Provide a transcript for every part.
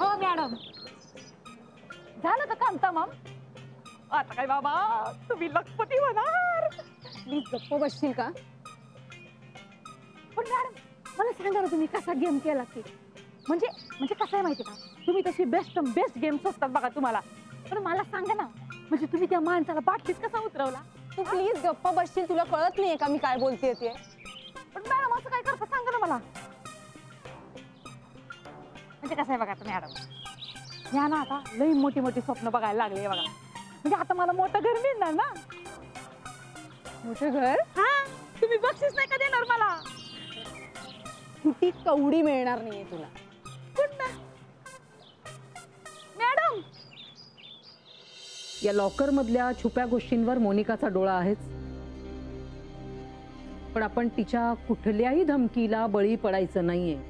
हो मॅडम, झालं का काम तमाम? आता काय बाबा, तुम्ही लखपती होणार. प्लीज गप्प बसशील का? पण मॅडम मला सांगा ना, तुम्ही कसा गेम केला की? म्हणजे म्हणजे कसं आहे माहिती का, तुम्ही तशी बेस्ट गेम्स असतात बघा तुम्हाला. पण मला सांगा ना, म्हणजे तुम्ही त्या माणसाला बाटलीत कसा उतरवला? तू प्लीज गप्प बसशील, तुला कळत नाहीये का मी काय बोलतेय ते? पण मॅडम असं काय करता सांगा ना मला. म्हणजे कसं आहे बघा आता मॅडम, या ना आता लई मोठी मोठी स्वप्न बघायला लागले बघा. म्हणजे आता मला मोठं घर मिळणार ना. मोठं घर? हा, तुम्ही बक्षीस नाही का देणार मला? ती कवडी मिळणार नाहीये तुला. मॅडम, या लॉकर मधल्या छुप्या गोष्टींवर मोनिकाचा डोळा आहेच, पण आपण तिच्या कुठल्याही धमकीला बळी पडायचं नाहीये.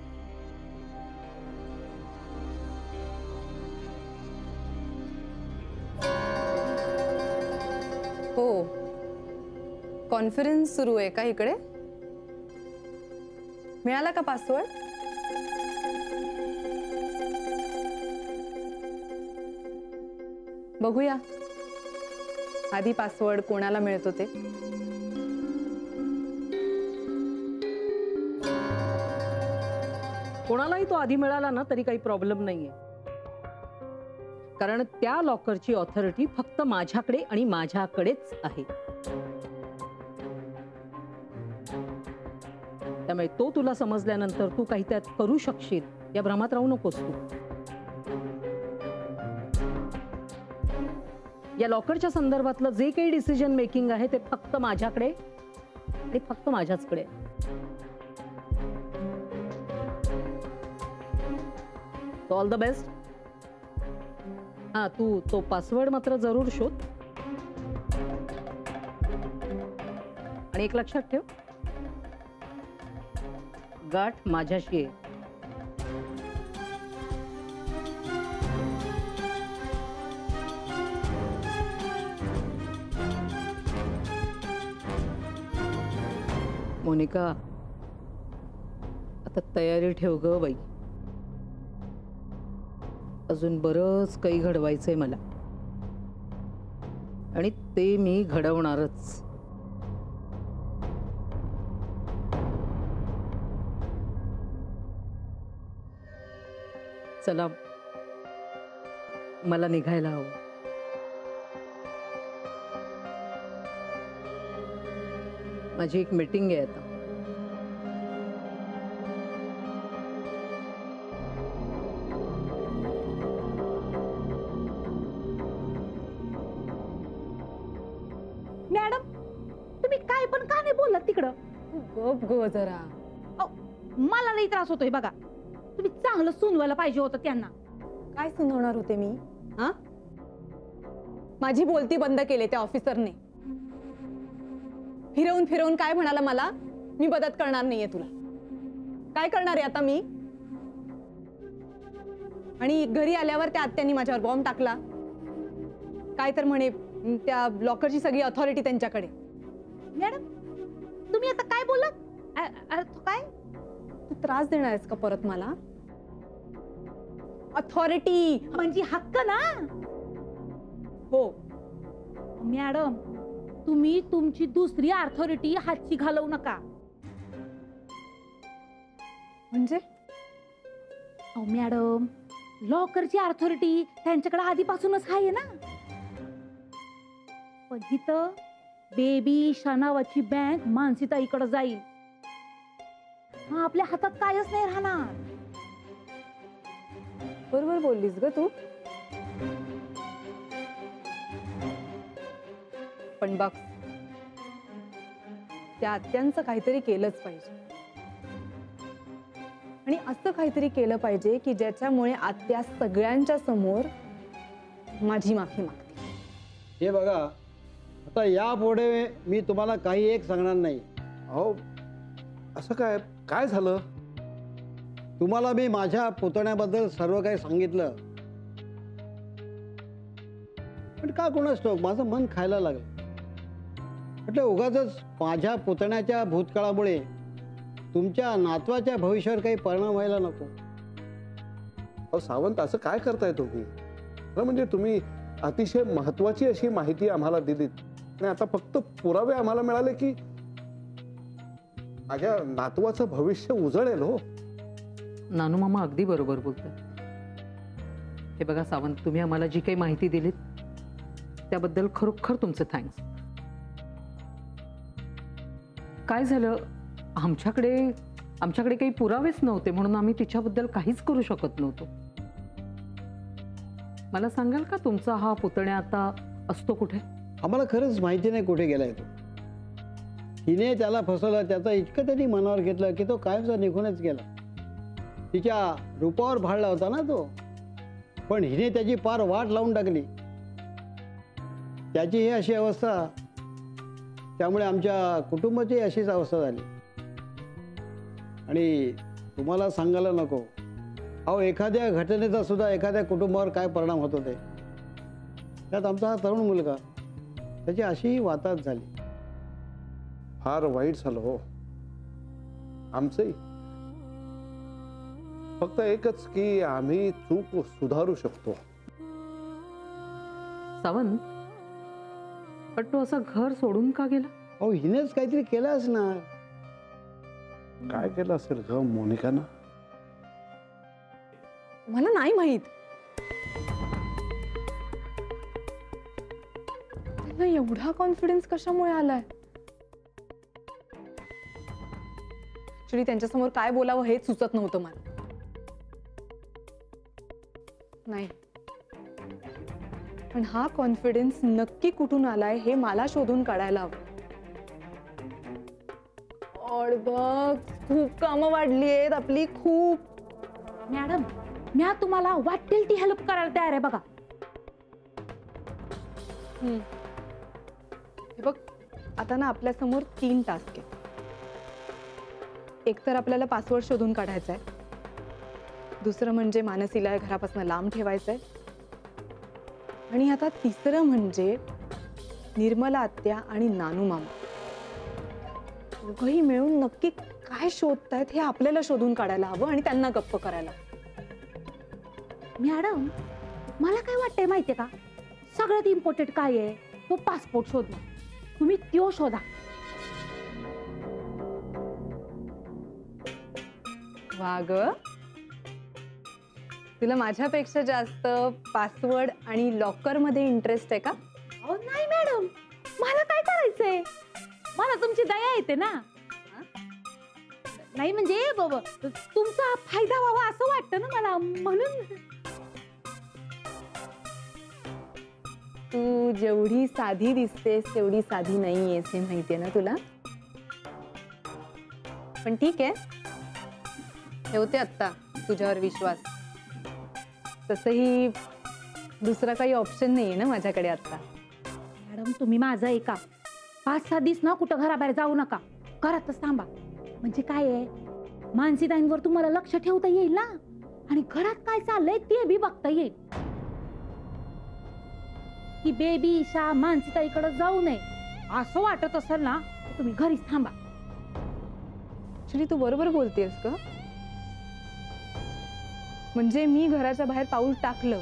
हो, कॉन्फरन्स सुरू आहे का इकडे? मिळाला का पासवर्ड? बघूया आधी पासवर्ड कोणाला मिळतो ते. कोणालाही तो आधी मिळाला ना तरी काही प्रॉब्लेम नाहीये, कारण त्या लॉकरची ऑथॉरिटी फक्त माझ्याकडे आणि माझ्याकडेच आहे. त्यामुळे तो तुला समजल्यानंतर तू काही त्यात करू शकशील या भ्रमात राहू नकोस. तू या लॉकरच्या संदर्भातलं जे काही डिसिजन मेकिंग आहे ते फक्त माझ्याकडे आणि फक्त माझ्याचकडे. All the best. हा, तू तो पासवर्ड मात्र जरूर शोध आणि एक लक्षात ठेव, गाठ माझ्याशी आहे. मोनिका, आता तयारी ठेव ग बाई, अजून बरंच काही घडवायचंय मला आणि ते मी घडवणारच. चला, मला निघायला हवं. माझी एक मीटिंग आहे आता. मॅडम तुम्ही काय पण का नाही बोललात तिकडं? गप गो जरा. मला लई त्रास होतोय बघा. तुम्ही चांगलं सुनवायला पाहिजे होतं त्यांना. काय सुनावणार होते मी? हा, माझी बोलती बंद केली त्या ऑफिसरने. फिरवून फिरवून काय म्हणाला मला, मी मदत करणार नाहीये तुला. काय करणार आहे आता मी? आणि घरी आल्यावर त्या आत्यांनी माझ्यावर बॉम्ब टाकला. काय तर म्हणे त्या लॉकरची सगळी अथॉरिटी त्यांच्याकडे. मॅडम तुम्ही आता काय बोललात? काय तू त्रास देणार आहेस का परत मला? अथॉरिटी म्हणजे हक्क ना? हो मॅडम, तुम्ही तुमची दुसरी अथॉरिटी हातची घालवू नका. म्हणजे? अहो मॅडम, लॉकरची अथॉरिटी त्यांच्याकडे आधीपासूनच आहे ना. पण इथं बेबी नावाची बँक मानसीताईकडे जाईल. मग आपल्या हातात कायच नाही राहणार. बरोबर बोललीस ग तू. पण बघ, त्या आत्यांचं काहीतरी केलंच पाहिजे. आणि असं काहीतरी केलं पाहिजे की ज्याच्यामुळे आत्या सगळ्यांच्या समोर माझी माफी मागते. हे बघा, आता यापुढे मी तुम्हाला काही एक सांगणार नाही. अहो, असं काय काय झालं? तुम्हाला मी माझ्या पुतण्याबद्दल सर्व काही सांगितलं, पण का कोणास ठाऊक माझं मन खायला लागलं. म्हटलं उगाचच माझ्या पुतण्याच्या भूतकाळामुळे तुमच्या नातवाच्या भविष्यावर काही परिणाम व्हायला नको. अहो सावंत, असं काय करताय तुम्ही? खरं म्हणजे तुम्ही अतिशय महत्वाची अशी माहिती आम्हाला दिलीत आणि आता फक्त पुरावे आम्हाला मिळाले की माझ्या नातवाचं भविष्य उजळेल. हो, नानू मामा अगदी बरोबर बोलतात. हे बघा सावंत, तुम्ही आम्हाला जी काही माहिती दिलीत त्याबद्दल खरोखर तुमचं थँक्स. काय झालं, आमच्याकडे काही पुरावेच नव्हते म्हणून आम्ही तिच्याबद्दल काहीच करू शकत नव्हतो. मला सांगाल का तुमचा हा पुतण्या आता असतो कुठे? आम्हाला खरंच माहिती नाही कुठे गेलाय तो. हिने त्याला फसवलं, त्याचा इतकं त्यांनी मनावर घेतलं की तो कायमचा निघूनच गेला. तिच्या रूपावर भाळला होता ना तो, पण हिने त्याची पार वाट लावून टाकली. त्याची ही अशी अवस्था, त्यामुळे आमच्या कुटुंबाची अशीच अवस्था झाली. आणि तुम्हाला सांगायला नको, अहो एखाद्या घटनेचा सुद्धा एखाद्या कुटुंबावर काय परिणाम होत होते. त्यात आमचा हा तरुण मुलगा, त्याची अशी वाताहत झाली. फार वाईट झालं हो आमचंही. फक्त एकच की आम्ही चूक सुधारू शकतो. सावंत, पण तो असं घर सोडून का गेला? अहो हिनेच काहीतरी केलं असणार. काय केलं असेल ग मोनिकानं? मला नाही माहित. त्यांना एवढा कॉन्फिडन्स कशामुळे आलाय? ऍक्च्युली त्यांच्यासमोर काय बोलावं हेच सुचत नव्हतं मला. नाही, पण हा कॉन्फिडन्स नक्की कुठून आलाय हे मला शोधून काढायला हवं. और बघ, खूप कामं वाढली आहेत आपली, खूप. मॅडम, मी तुम्हाला वाटेल ती हेल्प करायला तयार आहे बघा. हे बघ, आता ना आपल्या समोर 3 टास्क आहेत. एक तर आपल्याला पासवर्ड शोधून काढायचा आहे, दुसरं म्हणजे मानसीला घरापासून लांब ठेवायचंय, आणि आता तिसरं म्हणजे निर्मला आत्या आणि नानू मामा दोघंही मिळून नक्की काय शोधतायत हे आपल्याला शोधून काढायला हवं आणि त्यांना गप्प करायला. मॅडम, मला काय वाटतंय माहितीये का, सगळ्यात इम्पॉर्टंट काय आहे, तो पासपोर्ट शोधणं. तुम्ही तो शोधा. वा ग, तुला माझ्यापेक्षा जास्त पासवर्ड आणि लॉकर मध्ये इंटरेस्ट आहे का? अहो नाही मॅडम, मला काय करायचंय, मला तुमची दया येते ना. नाही म्हणजे तुमचा फायदा व्हावा असं वाटतं ना मला, म्हणून. तू जेवढी साधी दिसतेस तेवढी साधी नाहीयेस हे माहितीये ना तुला. पण ठीक आहे, ठेवते आत्ता तुझ्यावर विश्वास. तसंही दुसरा काही ऑप्शन नाहीये ना माझ्याकडे आता. मॅडम तुम्ही माझं ऐका, 5-6 दिवस ना कुठं घराबाहेर जाऊ नका, घरातच थांबा. म्हणजे काय आहे, मानसीताईंवर तुम्हाला लक्ष ठेवता येईल ना, आणि घरात काय चाललंय ते बी बघता येईल. की बेबी ईशा मानसीताईकडे जाऊ नये असं वाटत असेल ना, तर तुम्ही घरीच थांबा. ऍक्च्युली तू बरोबर बोलतेस का? म्हणजे मी घराच्या बाहेर पाऊल टाकलं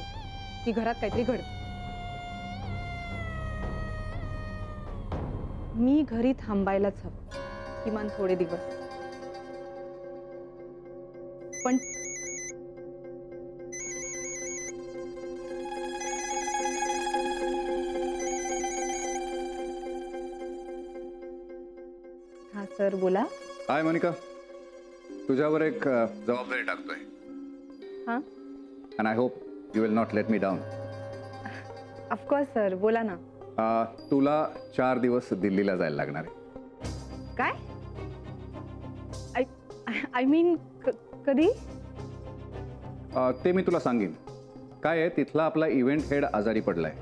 की घरात काहीतरी घडतं. मी घरी थांबायलाच हवं, किमान थोडे दिवस. पण हा सर बोला. हाय मोनिका, तुझ्यावर एक जबाबदारी टाकतोय. हां, and I hope you will not let me down. Of course sir, बोला ना. तुला 4 दिवस दिल्लीला जायला लागणार आहे. काय? आय मीन कधी? ते मी तुला सांगेन. काय आहे, तिथला आपला इव्हेंट हेड आजारी पडलाय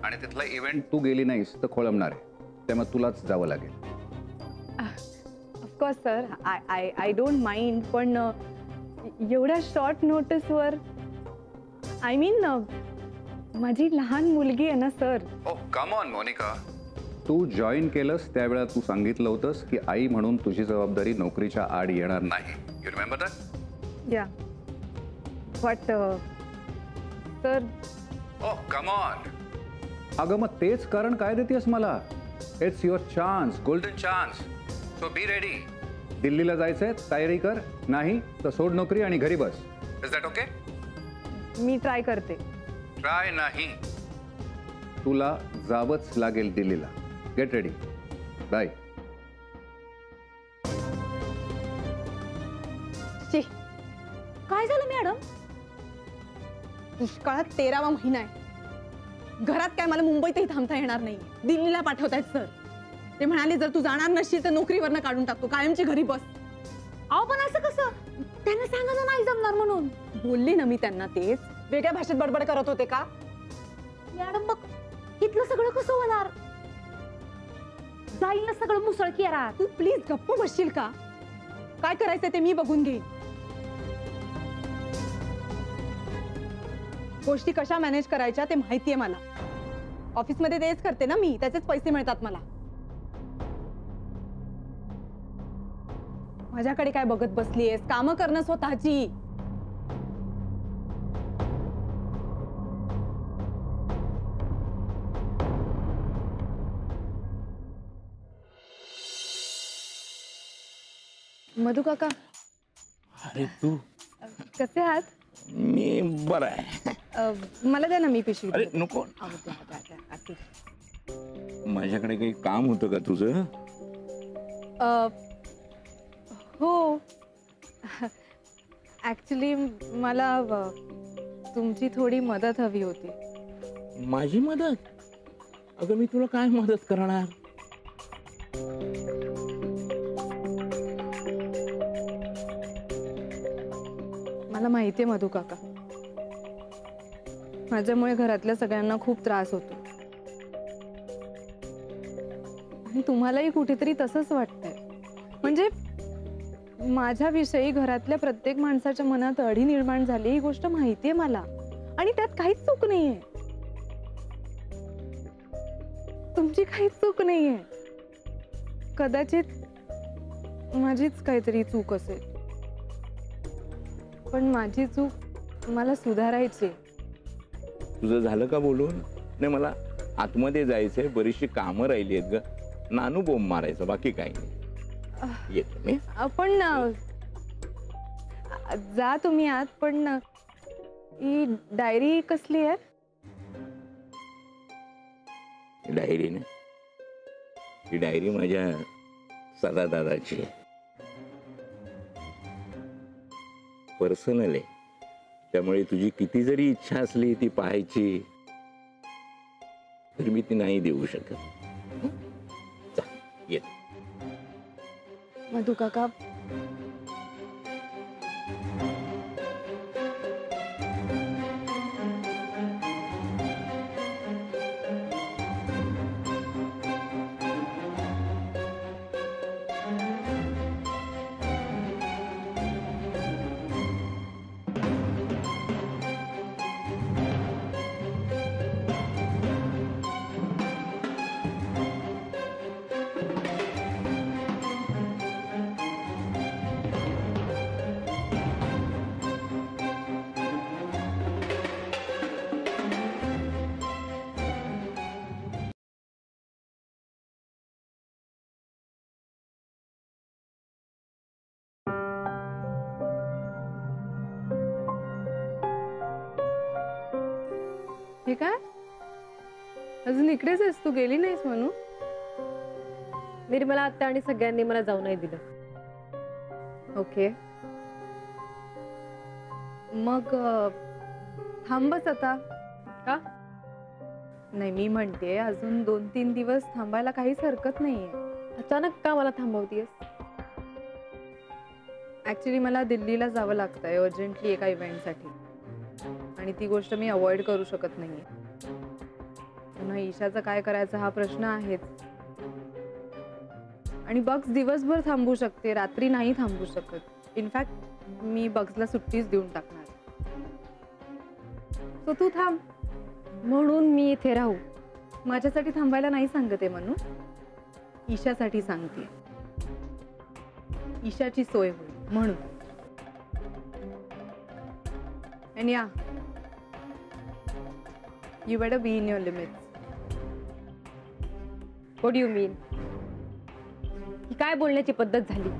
आणि तिथला इव्हेंट तू गेली नाहीस तर खोळंबणार आहे, त्यामुळे तुलाच जावं लागेल. Of course sir, I don't mind, पण एवढ्या शॉर्ट नोटीसवर, आय मीन माझी लहान मुलगी आहे ना sir. Oh come on Monica, तू जॉईन केलंस त्यावेळेला तू सांगितलं होतंस की आई म्हणून तुझी जबाबदारी नोकरीच्या आड येणार नाही. You remember that? या. वाटतं तर ओह कम ऑन. अगं मग तेच कारण काय देतेस मला? It's your chance, golden chance. So be ready. दिल्लीला जायचंय, तयारी कर. नाही तर सोड नोकरी आणि घरी बस. Is that okay? मी ट्राय करते. ट्राय नाही, तुला जावंच लागेल दिल्लीला. Get ready. बाय. काय झालं मॅडम? दुष्काळात 13वा महिना आहे. घरात काय मला मुंबईतही थांबता येणार नाही. दिल्लीला पाठवतायत सर. ते म्हणाले जर तू जाणार नसशील तर नोकरीवरनं काढून टाकतो, कायमची घरी बस. अहो पण असं कसं? त्यांना सांगा ना नाही जमणार म्हणून. बोलली ना मी त्यांना तेच. वेगळ्या भाषेत बडबड करत होते का? मॅडम मग इथलं सगळं कसं होणार? जाईल ना सगळं मुसळकेरात. तू प्लीज गप्प बसशील का? काय करायचंय ते मी बघून घेईन. गोष्टी कशा मॅनेज करायच्या ते माहितीये मला. ऑफिसमध्ये तेच करते ना मी, त्याचेच पैसे मिळतात मला. माझ्याकडे काय बघत बसलीयस? कामं करणं स्वतःची. मधु काका. अरे तू कसे आहात? मी बरं आहे. मला द्या ना, मी पिशवी. अरे नको, माझ्याकडे काही काम होतं का तुझं? हो, ऍक्च्युली मला तुमची थोडी मदत हवी होती. माझी मदत? अगं मी तुला काय मदत करणार? मला माहितीये मधु काका, माझ्यामुळे घरातल्या सगळ्यांना खूप त्रास होतो आणि तुम्हालाही कुठेतरी तसंच वाटतंय. म्हणजे माझ्याविषयी घरातल्या प्रत्येक माणसाच्या मनात अढी निर्माण झाली ही गोष्ट माहितीये मला, आणि त्यात काहीच चूक नाहीये. तुमची काहीच चूक नाहीये. कदाचित माझीच काहीतरी चूक असेल, पण माझी चूक मला सुधारायची. तुझं झालं का बोलून? नाही, मला आतमध्ये जायचंय, बरीचशी कामं राहिली आहेत ग. नानू बोंब मारायचं, बाकी काही नाही. येतो मी. पण जा तुम्ही आत. पण ही डायरी कसली आहे? डायरी ना, ही डायरी माझ्या सदा दादाची आहे. पर्सनल आहे, त्यामुळे तुझी किती जरी इच्छा असली ती पाहायची तर मी ती नाही देऊ शकत. येत. मधु काका, हे काय? अजून इकडेच आहेस तू? गेली नाहीस म्हणून? निर्मला आत्या आणि सगळ्यांनी मला जाऊ नाही दिलं. ओके, मग थांबच आता. का? नाही, मी म्हणते अजून 2-3 दिवस थांबायला काहीच हरकत नाहीये. अचानक का मला थांबवतीयस? ऍक्च्युली मला दिल्लीला जावं लागतंय अर्जंटली एका इव्हेंटसाठी, आणि ती गोष्ट मी अवॉइड करू शकत नाहीये. पुन्हा ईशाचं काय करायचं हा प्रश्न आहेच. आणि बग्स दिवसभर थांबू शकते, रात्री नाही थांबू शकत. इनफॅक्ट मी बग्सला सुट्टीच देऊन टाकणार. सो तू थांब. म्हणून मी इथे राहू? माझ्यासाठी थांबायला नाही सांगते म्हणून, ईशासाठी सांगते. ईशाची सोय होईल म्हणून. And yeah, you better be in your limits. What you mean? ही काय बोलण्याची पद्धत झाली?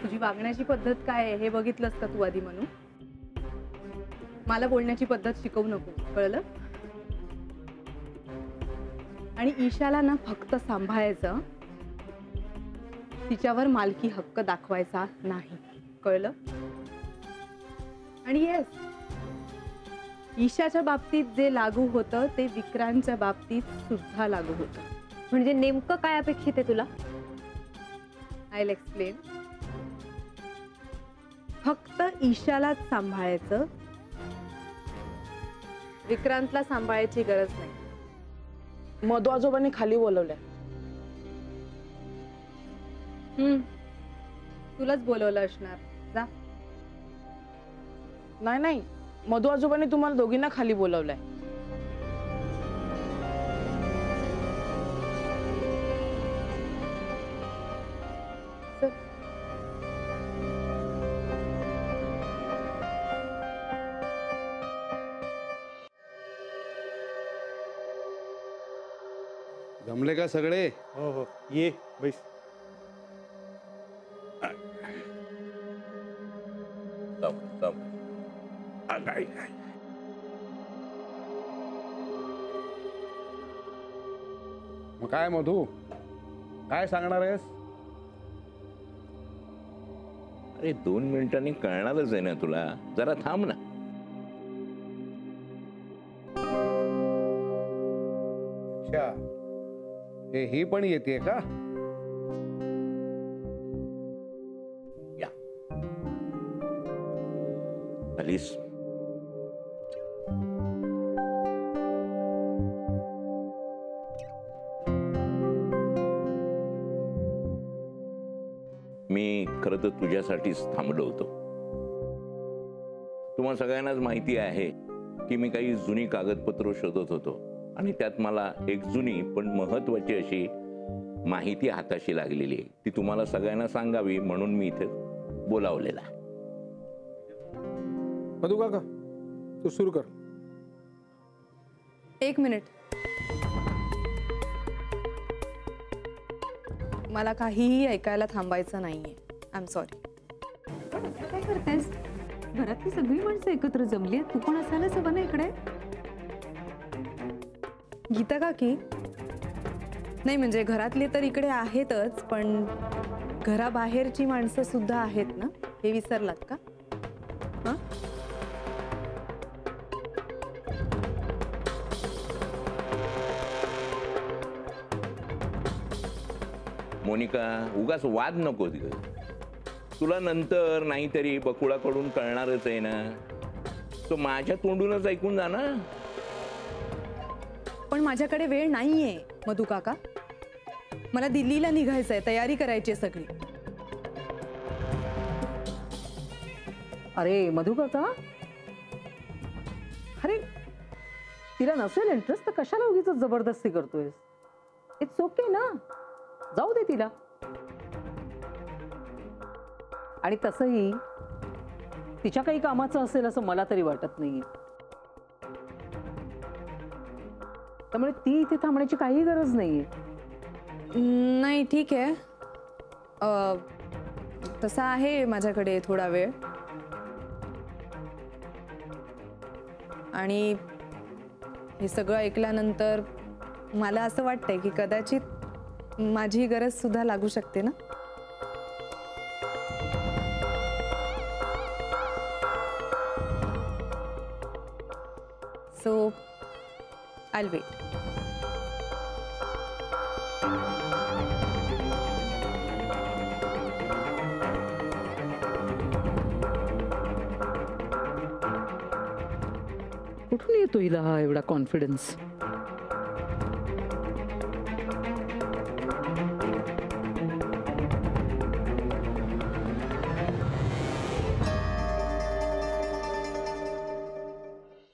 तुझी वागण्याची पद्धत काय आहे हे बघितलंस का तू आधी म्हणून? मला बोलण्याची पद्धत शिकवू नको, कळलं? आणि ईशाला ना फक्त सांभाळायचं, तिच्यावर मालकी हक्क दाखवायचा नाही, कळलं? आणि येस, ईशाच्या बाबतीत जे लागू होतं ते विक्रांतच्या बाबतीत सुद्धा लागू होतं. म्हणजे नेमकं काय अपेक्षित आहे तुला? I will explain. फक्त ईशालाच सांभाळायचं, विक्रांतला सांभाळायची गरज नाही. मधू आजोबांनी खाली बोलवलंय. तुलाच बोलवलं असणार, जा. नाही नाही, मधू आजोबांनी तुम्हाला दोघींना खाली बोलवलंय. जमले का सगळे? हो हो, ये बैस. मग काय मधू, काय सांगणार आहेस? अरे 2 मिनिटांनी कळणारच आहे ना तुला, जरा थांब ना. अच्छा, ही पण येते का? या प्लीज. मी खरं तर तुझ्यासाठीच थांबलो होतो. तुम्हाला सगळ्यांनाच माहिती आहे की मी काही जुनी कागदपत्र शोधत होतो आणि त्यात मला एक जुनी पण महत्वाची अशी माहिती हाताशी लागलेली आहे. ती तुम्हाला सगळ्यांना सांगावी म्हणून मी इथे बोलावलेला. मधू काका, तू सुरू कर. 1 मिनिट. मला काहीही ऐकायला थांबायचं नाहीये. I am sorry. काय करतेस? घरातली सगळी माणसं एकत्र जमली आहेत, तू कोण असायलाच हवं ना इकडे. गीता काकी, नाही म्हणजे घरातले तर इकडे आहेतच, पण घराबाहेरची माणसं सुद्धा आहेत ना, हे विसरलात का? हं? मोनिका, उगाच वाद नको. तुला नंतर नाहीतरी बकुळाकडून कळणारच आहे ना. तो माझ्या तोंडूनच ऐकून जा ना. पण माझ्याकडे वेळ नाहीये मधू काका. मला दिल्लीला निघायचंय, तयारी करायची आहे सगळी. अरे मधू काका, अरे तिला नसेल इंटरेस्ट तर कशाला उगीच जबरदस्ती करतोयस? इट्स ओके ना, जाऊ दे तिला. आणि तसंही तिच्या काही कामाचं असेल असं मला तरी वाटत नाहीये. त्यामुळे ती इथे थांबण्याची काही गरज नाहीये. नाही ठीक आहे, तसा आहे माझ्याकडे थोडा वेळ. आणि हे सगळं ऐकल्यानंतर मला असं वाटतंय की कदाचित माझी गरज सुद्धा लागू शकते ना. So I will wait. कुठून येतो हिला हा एवढा कॉन्फिडन्स?